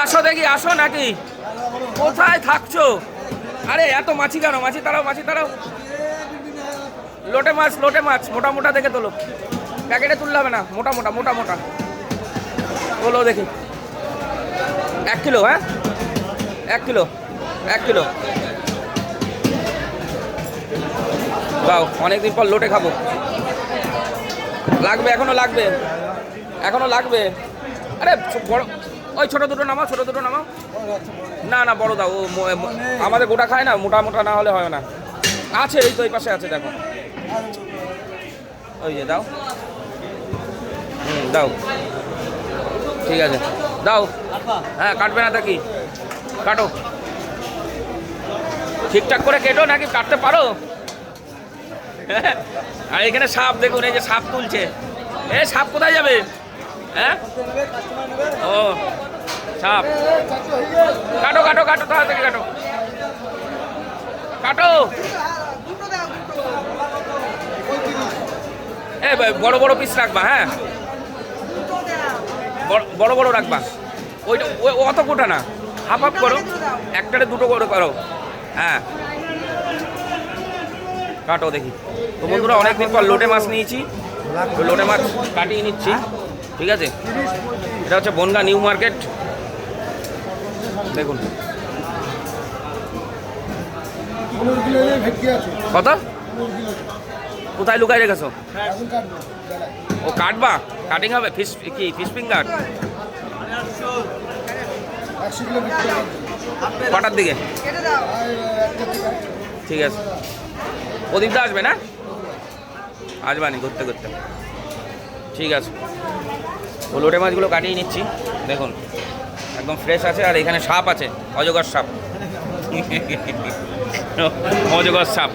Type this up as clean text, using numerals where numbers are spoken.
আসো দেখি, আসো নাকি? কোথায় থাকছো? আরে এত মাছি কেন? মাছি তারাও, মাছি তারাও। লোটে মাছ, লোটে মাছ মোটা মোটা দেখে তোলো। প্যাকেটে তুললে হবে না, মোটা মোটা মোটা মোটা তোলো দেখি। 1 কিলো, হ্যাঁ 1 কিলো, 1 কিলো। বাও, অনেকদিন পর লোটে খাবো। লাগবে, এখনো লাগবে, এখনো লাগবে। আরে বড়, ওই ছোটো দুটো নামাও, ছোটো দুটো নামাও। না না, বড় দাও। আমাদের গোটা খায় না, মোটা মোটা না হলে হয় না। আছে, এই তো এই পাশে আছে, দেখো। ওই যে দাও, দাও, ঠিক আছে দাও। হ্যাঁ, কাটবে না তা কি? কাটো, ঠিকঠাক করে কেটো, নাকি কাটতে পারো? আর এখানে সাপ দেখুন, এই যে সাপ তুলছে। এ সাপ কোথায় যাবে? হ্যাঁ, ও সাপ। কাটো কাটো কাটো, তাড়াতাড়ি কাটো, কাটো। এ বড় বড় পিস রাখবা, হ্যাঁ বড় বড় রাখবা। ওইটা অত গোটা না, হাফ হাফ করো, একটাতে দুটো করে করো। হ্যাঁ, কাটো দেখি। তো বন্ধুরা, অনেকদিন পর লোটে মাছ নিয়েছি, লোটে মাছ কাটিয়ে নিচ্ছি, ঠিক আছে। এটা হচ্ছে বনগাঁ নিউ মার্কেট, দেখুন কত, কোথায় লুকাই রেখেছো? ও কাটবা, কাটিং হবে, ফিশ কি ফিশ ফিঙ্গার? কটার দিকে? ঠিক আছে, প্রদীপ দা আসবে না? আসবানি ঘুরতে ঘুরতে, ঠিক আছে। ও লোটে মাছগুলো কাটিয়ে নিচ্ছি, দেখুন একদম ফ্রেশ আছে। আর এখানে সাপ আছে, অজগর সাপ। অজগর সাপ।